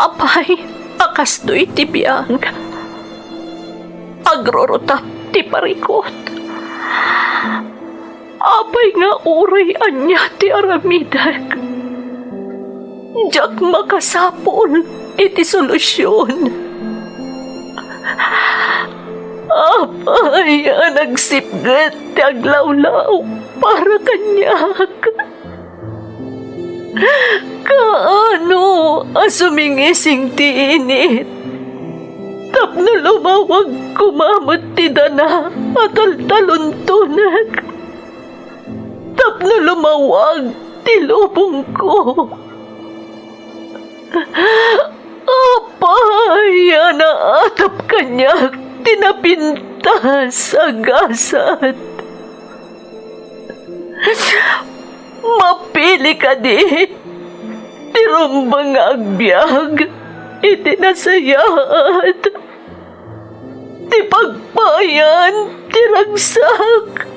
Apay, akastoy ti biyang. Agrorotap ti parikot. Apay nga uray anya ti aramidak. Diyak makasapol iti solusyon. Apay, nagsipgat ti aglawlaw para kanyak. Kaano asumingising ti init? Tapno lumawag kumamot ti dana at altaluntunag. Tapno lumawag ti lubong ko. Apay, naatap kanyak tinapintas agasat. Mapili ka di, tirumbang agbyag, itinasayat, ti pagpayan, tiragsak.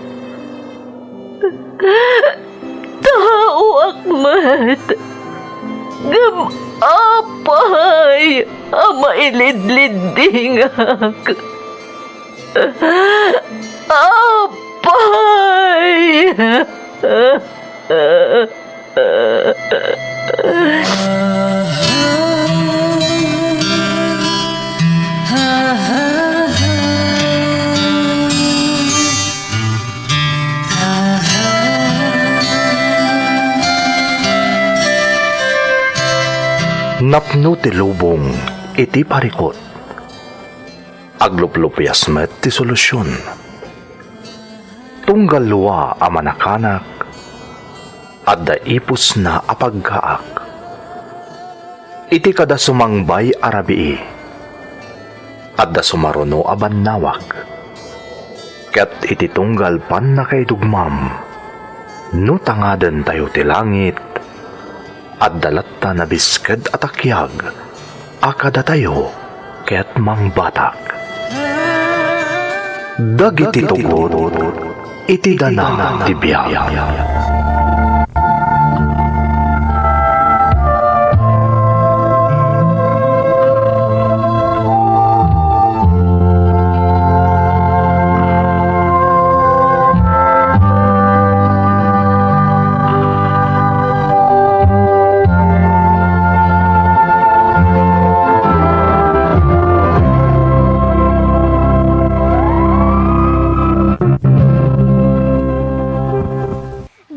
Tao akmat, apay, mailidlidingak. Apay! Napno ti lubong iti parikot. Agluplupyas met ti solusyon. Tunggal luwa a manakanak at daipos na apagkaak. Iti kada sumangbay arabii at da sumaruno aban nawak. Ket iti tunggal pan na kay dugmam no tangaden tayo ti langit at dalatta na bisked at akyag akada tayo ket mangbatak. Dagiti tugod iti dana ti biyag.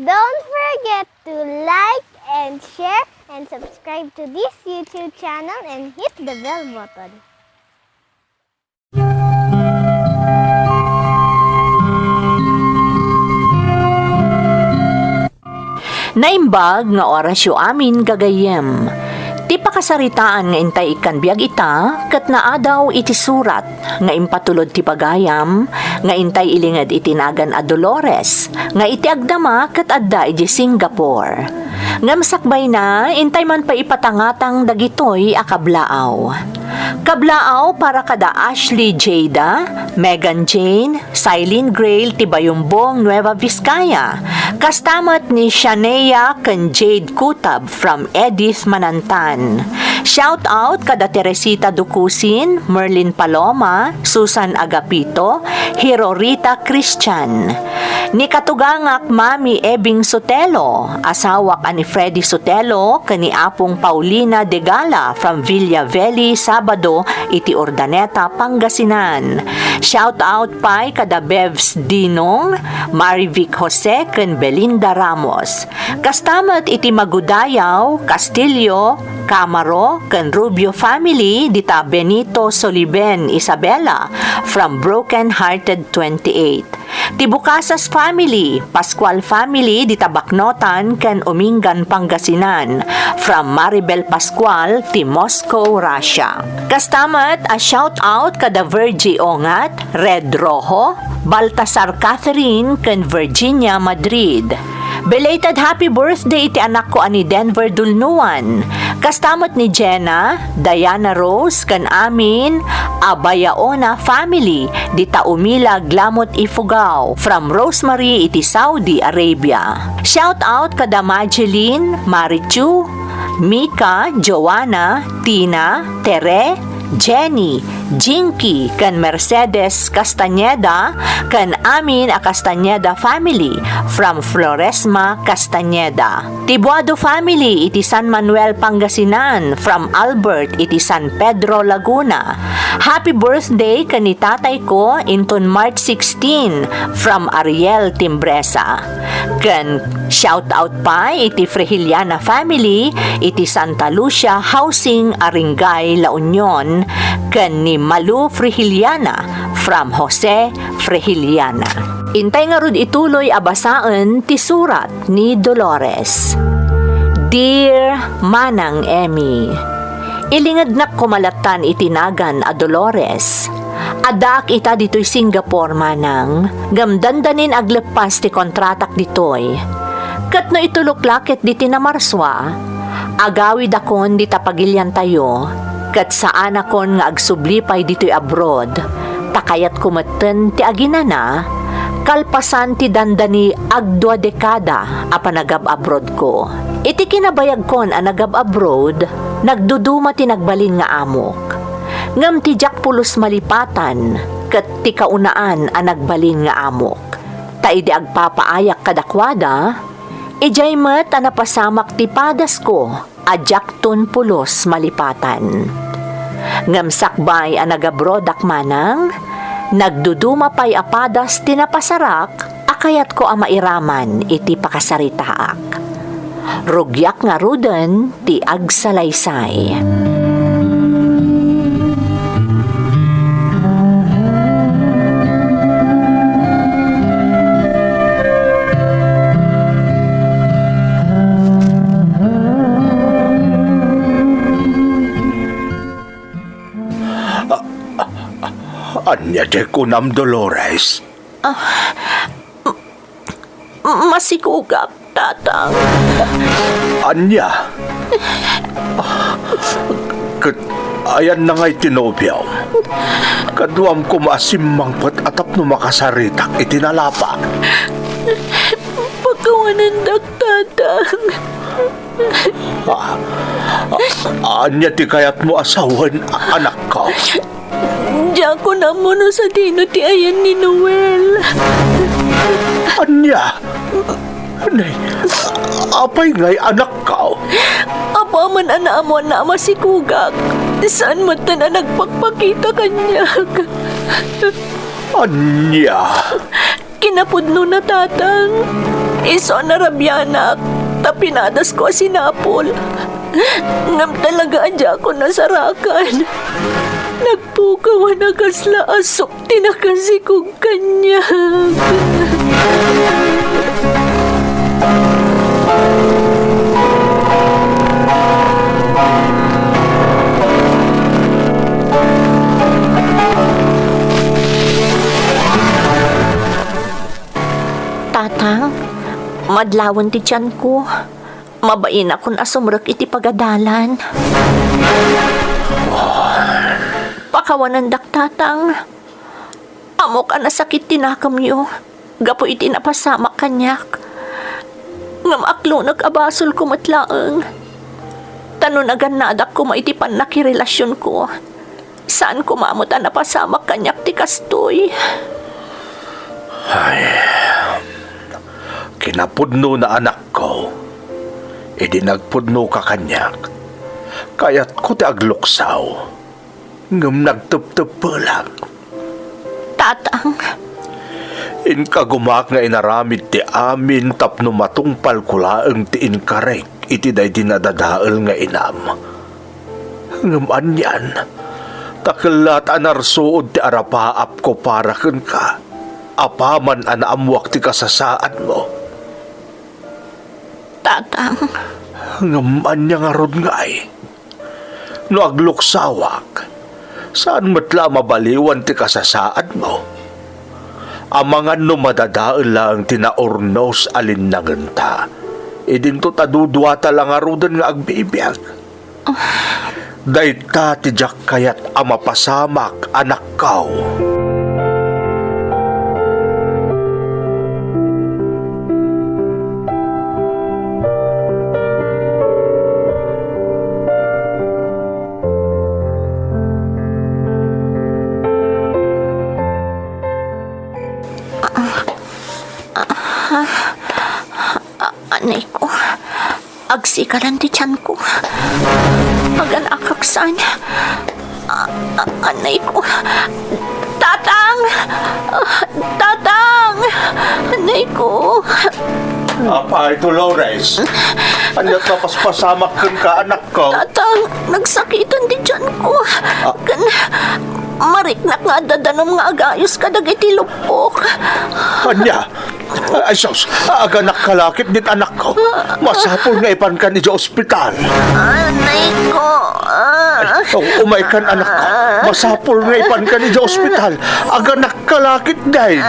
Don't forget to like and share and subscribe to this YouTube channel and hit the bell button. Naimbag nga orasyo amin gagayem. Ti pakasaritaan nga intay ikan biag ita, kat naadaw iti surat, nga impatulod ti pagayam, nga intay ilingad itinagan a Dolores, nga iti agdama kat adda iti Singapore. Nga masakbay na, intay man pa ipatangatang dagitoy a kablaaw. Kablaaw para kada Ashley Jada, Megan Jane, Silene Grail ti Bayumbong, Nueva Vizcaya, kastamat ni Shania ken Jade Kutab from Edith Manantan. Shout out kada Teresita Ducusin, Merlin Paloma, Susan Agapito, Hirorita Christian. Ni katugangak Mami Ebing Sotelo, asawak ani Freddy Sotelo, kani Apong Paulina De Gala from Villa Valley, Sabado, iti Urdaneta, Pangasinan. Shout out pay kada Bevs Dinong, Marivic Jose, ken Belinda Ramos. Kastamat iti Magudayaw, Castillo, Camaro, ken Rubio family, dita Benito Soliben Isabela, from Broken Hearted 28. Tibukasas family, Pascual family, dita Baknotan, ken Umingan Pangasinan, from Maribel Pascual, ti Moscow, Russia. Kastamat a shout out kada Virgie Ongat, Red Rojo, Baltasar Catherine, ken Virginia Madrid. Belated happy birthday iti anak ko ani Denver Dulnuan. Kastamot ni Jenna, Diana Rose, kan amin, Abayaona family, dita Umila Glamot Ifugao, from Rosemary iti Saudi Arabia. Shout out kada Majeline, Marichu, Mika, Joanna, Tina, Tere, Jenny, Jinky, kan Mercedes Castañeda, kan amin a Castañeda family from Floresma, Castañeda. Tibuado family iti San Manuel, Pangasinan from Albert iti San Pedro, Laguna. Happy birthday kan ni tatay ko inton March 16 from Ariel, Timbresa. Kan shout out pa iti Frehiliana family iti Santa Lucia Housing, Aringay, La Union, kan ni Malu Frehiliana from Jose Frehiliana. Intay nga rod ituloy abasaan ti surat ni Dolores. Dear Manang Emmy, ilingad na kumalatan itinagan a Dolores. Adak ita dito'y Singapore, manang. Gamdandanin aglepas ti kontratak dito'y. Kat no ituluklakit di tinamarswa, agawid akon di tapagilyan tayo, kat saan akon nga agsublipay dito'y abroad, takayat kumeten ti aginana, kalpasan ti dandani agdua dekada a panagab-abroad ko. Iti kinabayag kon a nagab-abroad, nagduduma ti nagbalin nga amok. Ngam ti jak pulos malipatan, kat ti kaunaan a nagbalin nga amok. Ta idi agpapaayak kadakwada, ijay met a napasamak ti padas ko, a jak ton pulos malipatan. Ngam sakbay a nagabrodak manang, nagduduma pay a padas ti napasarak, akayat ko a mairaman iti pakasaritaak. Rugyak nga ruden ti agsalaysay. Anya de kunam Dolores. Masikugak, tatang. Anya. Ayan na nga'y tinobyaw. Kaduam ko maasimang pat atap no makasaritak itinalapa. Pagkawanan dak, tatang. Anya ti kayat mo asawan anak ko. Diyan ko na muna sa dino ti ayan ni Noel. Anya? Anay, apay nga'y anak ka? Apa man anaamo na masikugak. Saan mo na nagpagpakita kanya? Anya? Kinapudno na, tatang. Iso na rabyanak. Tapinadas ko sinapol. Ngam talaga adya ko nasarakan. Nagpukaw na kasla asok tinakasikog kanya. Tatang, madlawan ti tiyan ko. Mabain akong asumrek iti pagadalan. Pakawanan dak, tatang. Amok ang nasakit tinakam niyo. Gapo iti napasamak kanyak. Ngam aklo nag-abasol ko matlaang. Tanon agan nadak ko maitipan na kirelasyon ko. Saan ko mamot ang napasamak kanyak ti kastoy? Ay, kinapudno na anak ko. Idi nagpudno ka kanyak. Kaya't ko ti agluksaw. Ngam nagtup-tup lang. Tatang. Inkagumak nga inaramid ti amin tapno matungpal kulaeng ti inkarek iti day dinadadaal nga inam. Ngam anyan, takelat anarsuod ti arapaap ko para ken ka. Apaman anaamwak ti kasasaan mo. Tatang. Ngam anya nga rod nga'y. No agluksawak, saan matla mabaliwan ti kasasaan mo? Amangan no madadaal lang tinaornos alinnagan ta. Idinto tadudwata lang arudan nga agbibiyag. Dayta ti jak kayat amapasamak anak kaw. Anay ko. Agsi ka lang di tiyan ko. Agan akaksan. Anay ko. Tatang! Tatang! Anay ko. Apa, Dolores? Ano tapaspasamak ka, anak ko? Tatang, nagsakitan di tiyan ko. Kan, mariknak nga dadanom nga agayos ka dagiti lupok. Anya? Ay, sus, aga nakalakit din anak ko. Masapol nga ipan ka ni sa ospital. Anay ko. Umay kan anak ko. Masapol nga ipan ka ni sa ospital. Aga nakalakit dahil.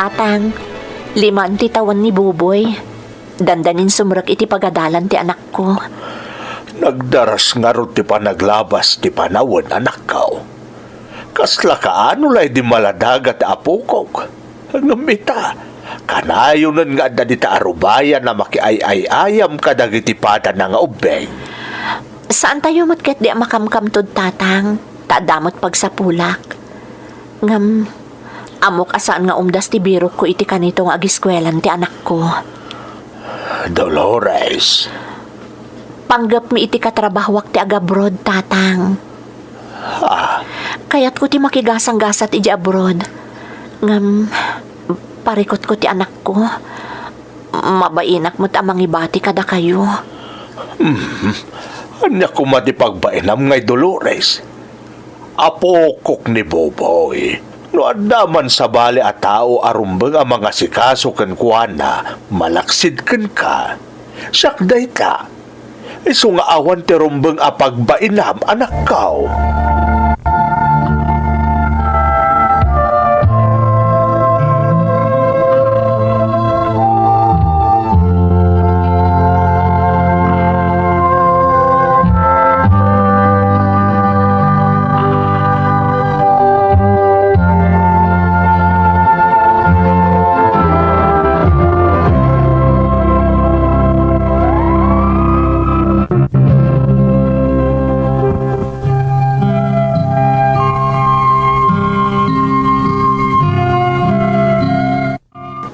Tatang, 5 tawan ni Buboy. Dandanin sumrak iti pagadalan ti anak ko. Nagdaras nga ro ti panaglabas ti panawon anak ko. Kasla kaano lay di maladagat apukog. Ngamita, kanayonan nga da di ta arubayan na makiay-ay-ayam kadagiti pada na nga ubeng. Saan tayo matket di makamkamtod, tatang? Taadamot pagsapulak. Ngam, amok asaan nga umdas ti biro ko iti kanito nga agiskwelan ti anak ko. Dolores, Panggap mi iti katrabahwak ti agabroad, tatang. Kayat ko ti makigasang-gasat iti abroad. Ngam, parikot ko ti anak ko. Mabainak mo't amang ibati kada kayo. anya kumati pagbainam ngay Dolores. Apokok ni Boboy. No andaman sa bali at tao arumbang ang mga sikaso kan kuana, malaksid kan ka. Sakday ta. Iso nga awan ti rumbang apagbainam anak kao.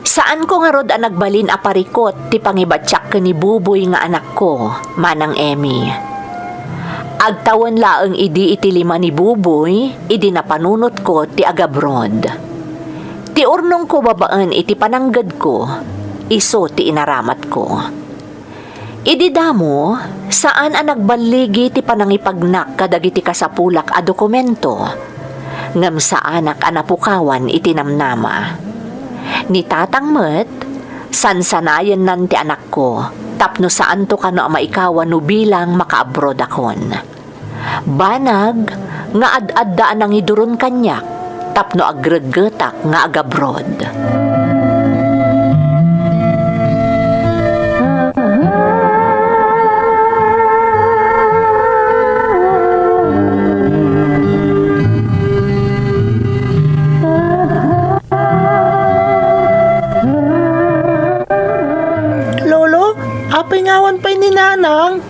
Saan ko nga rod ang nagbalin a parikot ti pangibatsak ka ni Buboy nga anak ko, manang Emmy. Agtawan laeng idi iti 5 ni Buboy, idi napanunot ko ti agabrod. Ti urnong ko babaan iti pananggad ko, iso ti inaramat ko. Idi damo, saan ang nagbaligi ti panangipagnak kadagiti kasapulak a dokumento, ngam sa anak anapukawan iti namnama. Ni tatang met, sansanayan nan ti anak ko, tapno saan to kano maikawan no bilang makaabroad akon. Banag, nga ad-addaan ang iduron kanyak, tapno agregetak nga agabrod. Apingawan pa'y ni Nanang.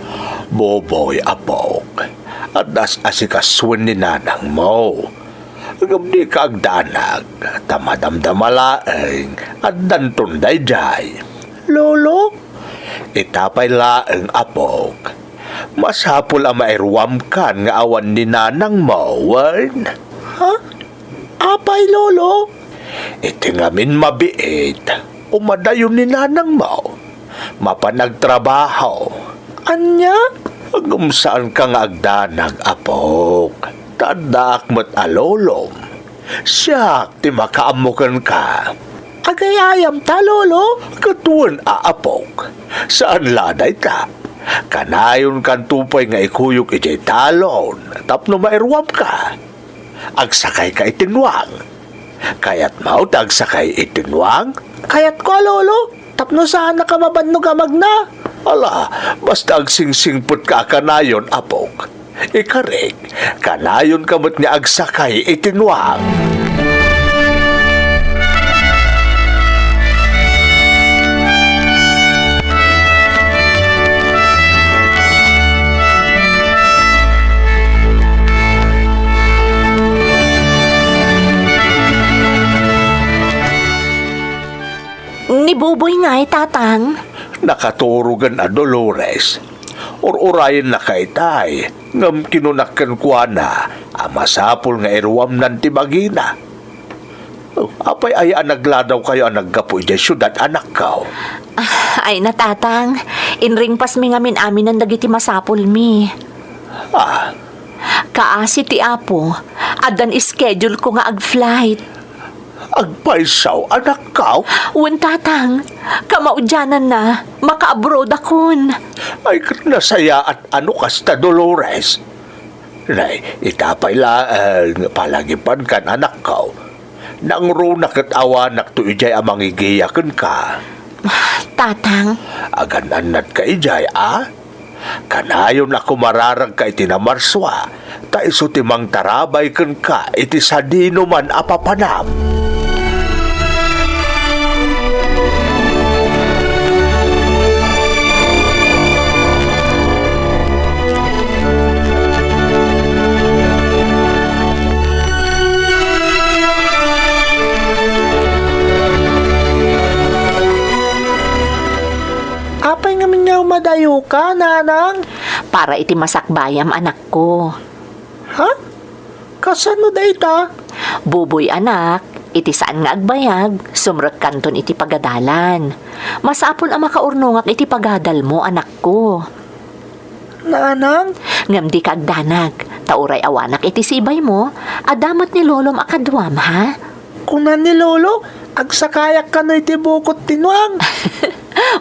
Boboy apok. At das asikaswan ni nanang mo. Gabdi ka agdanag. Tamadamdamalaeng. At dantunday jay. Lolo? Itapay laeng apok. Masapul ang mairwam kan nga awan ni nanang mo, wan? Ha? Apay, Lolo? iti ngamin mabiit, umadayon ni nanang mo, mapanagtrabaho. Anya? Agum saan ka nga agdanag, apok, tadak mo't alolom. Siyak, ti makaamukan ka. Agayayam ta, lolo? Katuan aapok, saan laday ta? Kanayon kan tupay nga ikuyok ijay talon, tapno mairwam ka. Agsakay ka itinwang. Kayat mau tagsakay itinwang? Kayat ko, lolo. Tapno saan nakamabannog amag na? Ala, basta agsingsingput ka kanayon, apok. Ikarig, kanayon kamot niya agsakay itinwang. Ni Buboy nga tatang. Nakaturugan a Dolores. Or-urayan na kay tay, ngam kinunakan kwa na, amasapol nga irwam nan tibagina. Apay ay nagladaw kayo ang naggapoy dyan syudad anak kao. Ay natatang, inring pas mi ngamin amin ang dagiti masapol mi. Ah, Kaasi ti Apo, adan schedule ko nga ag-flight. agpaisaw anak kao? Wen tatang, kamaudyanan na, maka-abroad akon. Ay nasaya at ano kasta Dolores. Nay, itapay lang palagipan kan anak kao. Nang runak at awanak to ijay amang igiyakan ka. Tatang, Agananat ka ijay, Kanayon ako mararag ka iti namarswa, ta iso timang tarabay kan ka iti sadino man apapanam. Apay nga minyaw madayo ka, nanang. para iti masakbayam anak ko. Ha? Kasano da ita? Buboy anak, iti saan nga agbayag, sumrek kanton iti pagadalan. Masapol ang makaurnongak iti pagadal mo anak ko. Nanang? Ngam di kagdanag, tauray awanak iti sibay mo, adamat ni lolom akadwam ha? Kung ni lolo, agsakayak ka na iti bukot tinwang.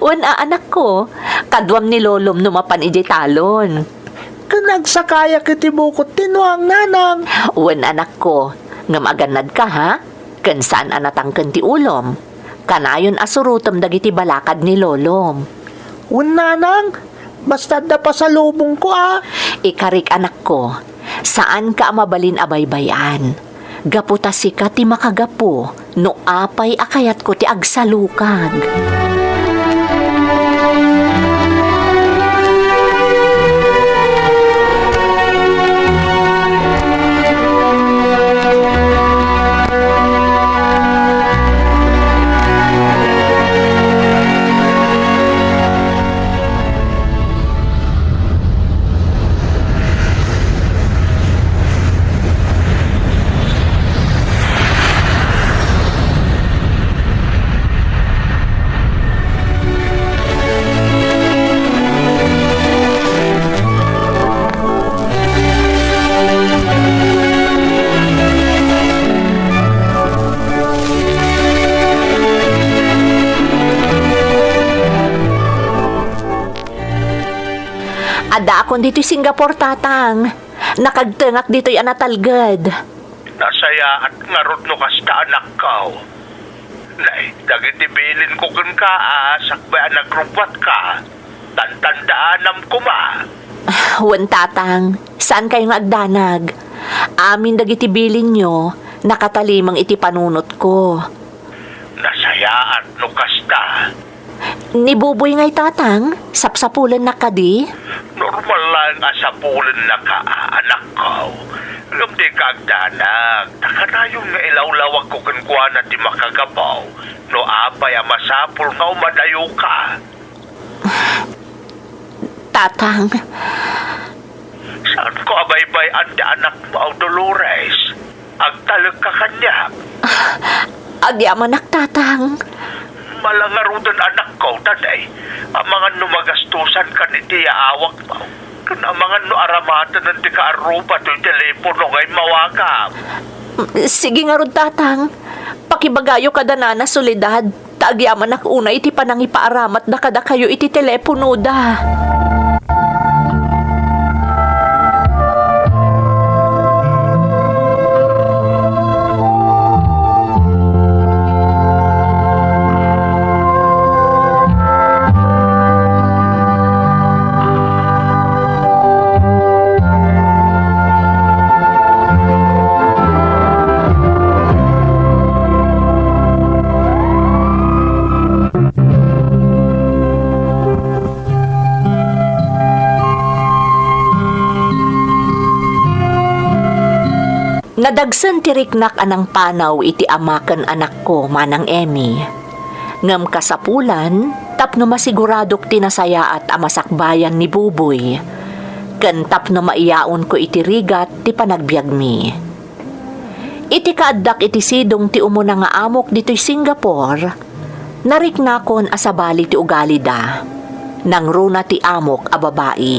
Wan anak ko, kadwam ni lolom numapan iti talon. Kanagsakayak iti bukot tinwang, nanang. Wan anak ko, ngam aganad ka ha? Kansaan anatangken ti ulom. Kanayon asurutom dagiti balakad ni lolom. Un nanang, basta da pa sa lubong ko Ikarik anak ko, saan ka mabalin abaybayan? Gaputa sika ti makagapo, no apay akayat ko ti agsalukag. Ada akon dito'y Singapore, tatang. Nakagtengak dito'y anatalgad. Nasaya at ngarot no kasta anak kao. Nay, dagiti bilin ko kun ka, sakbay nagrubat ka. Tantandaanam ko ma. Wan tatang, saan kayo nga agdanag? Amin dagiti bilin nyo, nakatalimang iti panunot ko. Nasaya at no kasta. Ni Buboy nga'y tatang, sapsapulan na kadi. Normal lang asapulan na ka, anak ko. Alam di ka agdanag, takanayon nga ilawlawag ko kankwa na di makagabaw. No apay masapul nga umadayo ka. Tatang, Saan ko abaybay anda anak mo, Dolores? Agtalag ka kanya. Agyaman tatang. Malangarudan anak ko, taday. Ang mga numagastusan ka ni tiya awak mo. Kan ang mga no aramatan ng di kaarupa to'y telepono ngay mawagam. Sige nga ron tatang. Pakibagayo kada na solidad. Taagyaman una iti panangipaaramat da kada kayo iti telepono da. Nadagsan tiriknak anang panaw iti amaken anak ko manang Emmy. Ngem kasapulan, tapno masiguradok tinasaya at amasakbayan ni Buboy. Ken tapno maiyaon ko iti rigat ti panagbiag mi. Iti kaaddak iti sidong ti umuna nga amok dito'y Singapore, nariknakon asabali ti ugali da. Nang runa ti amok a babae.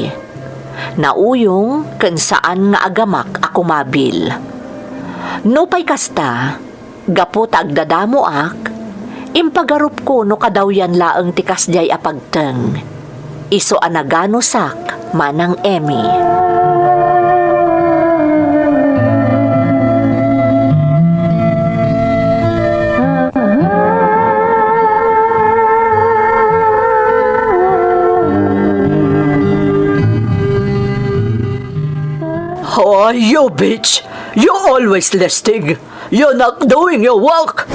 Nauyong ken saan nga agamak ako mabil. No pay kasta, gapo agdadamo ak, impagarup ko no kadawyan laeng tikas jay apagteng. Iso anagano sak manang Emmy. Oh, you bitch! You always listing. You're not doing your work.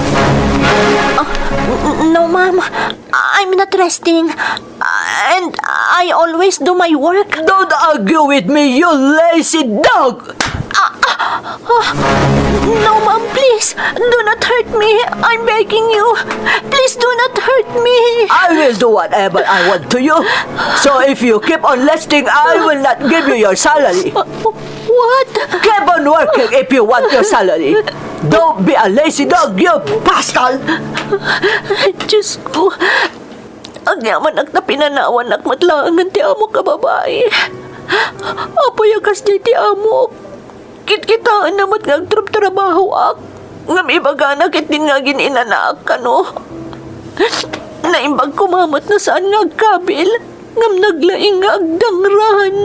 No, ma'am. I'm not resting. And I always do my work. Don't argue with me, you lazy dog! No, ma'am, please. Do not hurt me. I'm begging you. Please do not hurt me. I will do whatever I want to you. So if you keep on listing, I will not give you your salary. What? Keep on working if you want your salary. Don't be a lazy dog, you bastard! Diyos ko. Ang yaman ak na pinanawan ak matlangan ti amok ka babae. Apoy akas di ti amok. Kitkitaan namat nga trabaho ak. Ngam ibaga na kit din nga gininanak ka no. Naimbag kumamot na saan nga agkabil. Ngam naglaing nga agdangran.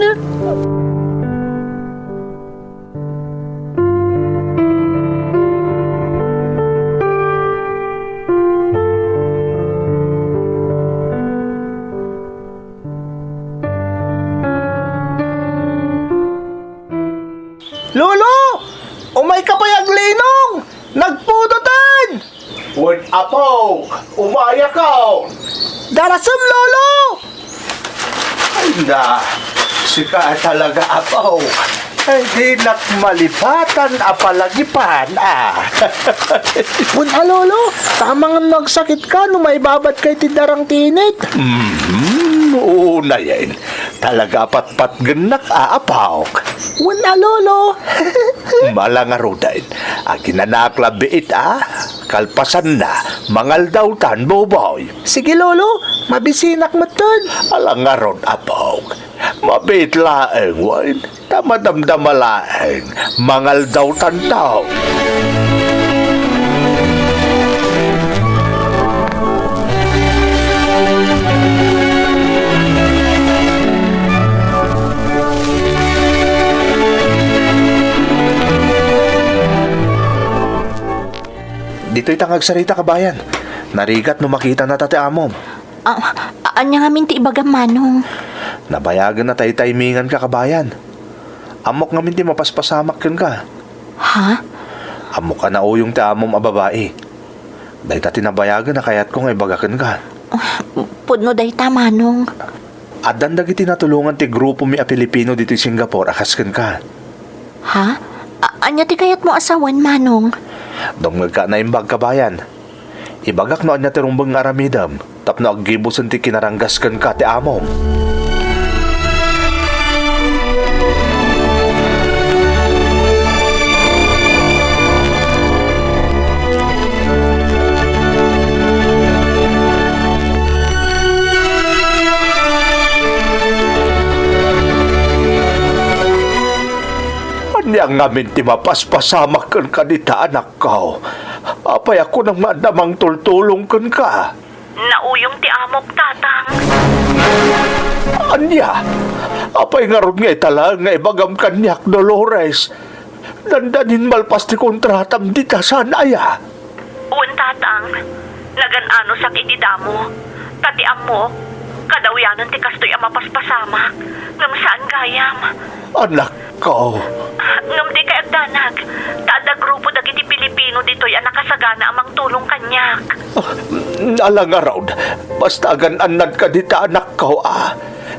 Lolo! Umay ka payag linong! Nagpudutan! Word apo, umaya ka. Darasam, Lolo! Ay na, sika talaga apo. Ay di malipatan apalagipan Punta, Lolo! Tamang nagsakit ka nung may babat kay tidarang tinit. Oo na yan. Talaga patpat genak aapaw. Punta, Lolo! Malangarudan. Ang ginanaklabiit kalpasan na, mangal daw tan, boboy. Sige, Lolo! Mabisinak mo dun. Alangarod, apaw. Mabit laeng, wain. Tamadamdama laeng. Mangal daw tan daw. Dito'y tangag sarita kabayan. Narigat no makita na tate amom. Anya nga minti ibagam manong. Nabayagan na tayo timingan ka kabayan. Amok nga minti mapaspasamak yun ka. Ha? Amok ka na uyong ti amom a babae. Dahil ta tinabayagan na kaya't kong ibagakan ka. Pudno day ta manong. At dandag itinatulungan ti grupo mi a Pilipino dito sa Singapore akaskan ka. Ha? Anya ti kayat mo asawan manong? Dongag ka na imbag kabayan. Ibagak no anya ti rumbang aramidam. Tapno aggibusan ti kinaranggaskan ka ti amom. Ang ngamin ti mapaspasamak kan kadita anak ko. Apay ako nang madamang tultulong kan ka. Nauyong ti amok, tatang. Anya, apay nga ron nga itala nga ibagam kanyak Dolores. Dandanin malpas ti kontratam di ta saan aya. Uwan, tatang. Nagan-ano sak ididamo. Tati amok. Kadawyanan ti kastoy ang mapaspasamak. Ngam saan gayam. Anak ko. Ngam di kay agdanag. Tada grupo dagiti Pilipino dito'y ang nakasagana amang tulong kanyak. Alang araw, basta agan-anad ka dita anak ko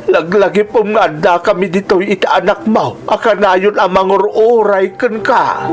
Laglagi pong nga kami dito'y ita anak mo. Akanayon amang uray kan ka.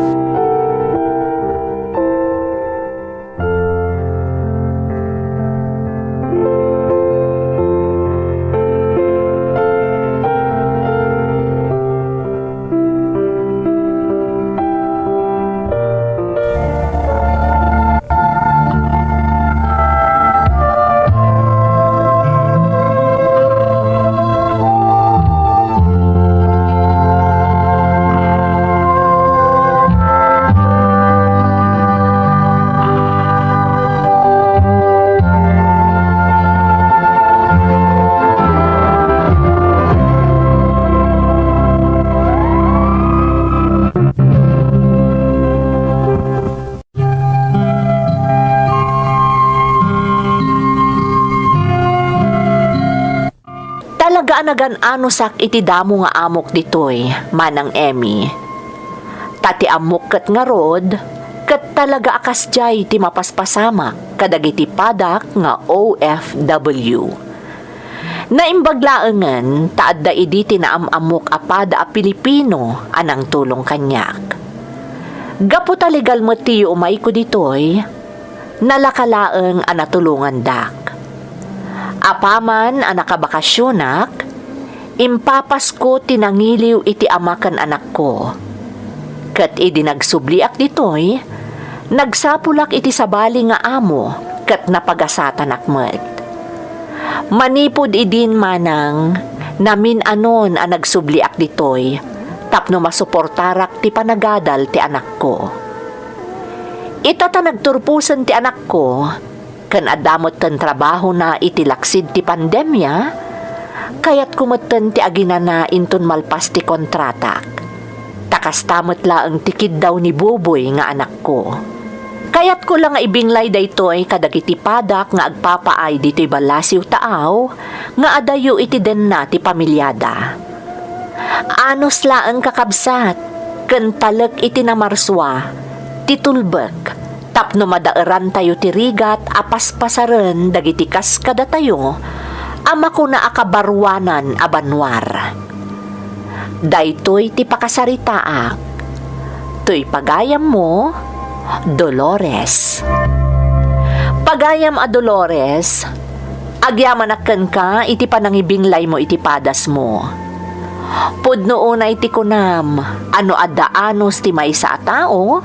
Talaga anagan-ano sak iti damo nga amok ditoy, manang Emmy. Tati amok ket nga rod, ket talaga akas jay ti mapaspasamak kadagiti padak nga OFW. Naimbaglaengen taadda idi tinaamamok apada a Pilipino anang tulong kanyak. Gapu taligal mo tiyo umay ko ditoy, nalakalaeng anatulungan dak. Apaman ang nakabakasyonak, impapas ko tinangiliw iti amakan anak ko. Kat idi nagsubliak ditoy, nagsapulak iti sabali nga amo, kat napagasatan akmet. Manipod idin manang, namin anon ang nagsubliak ditoy, tapno masuportarak ti panagadal ti anak ko. Itata nagturpusan ti anak ko, kan adamot ten trabaho na itilaksid ti pandemya, kayat kumeten ti agina na intun malpas ti kontratak. Takastamot laeng tikid daw ni Buboy nga anak ko. Kayat ko lang nga ibinglay daytoy kadagiti padak nga agpapaay dito'y balasiw taaw, nga adayo iti den na ti pamilyada. Anos laeng kakabsat, ken talek iti namarswa, titulbek, tapno madaeran tayo tirigat apaspasaren dagiti kaskada tayo ama ko na akabarwanan a banwar. Daytoy ti pakasaritaak, to'y pagayam mo, Dolores. Pagayam a Dolores, agyaman aken ka iti panangibinglay mo iti padas mo. Pudno unay ti kunam, ano addaanos ti maysa a tao,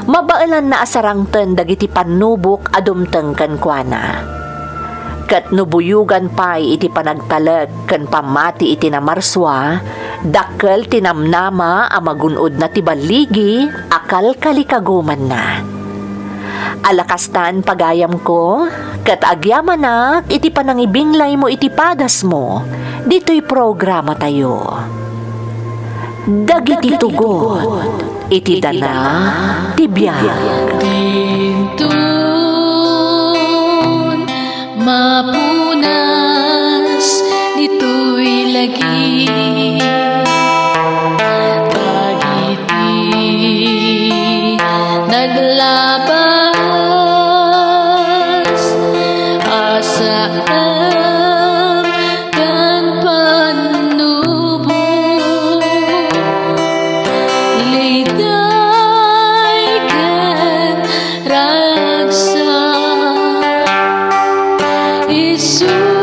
mabailan na asarangten dagiti panubok adumteng ken kuana. Ket nubuyugan pay iti panagtaleg ken pamati iti namarswa, dakkel tinamnama a magunod na ti baligi, akal kalikaguman na. Alakastan pagayam ko, ket agyaman na iti panangibinglay mo iti padas mo, dito'y programa tayo. Dagiti tugot, iti dana, tibiyag. Tintun, mapunas, dito'y lagi. Dagiti, naglabas, asaan, kan panubo. Liday kan ragsa, Isu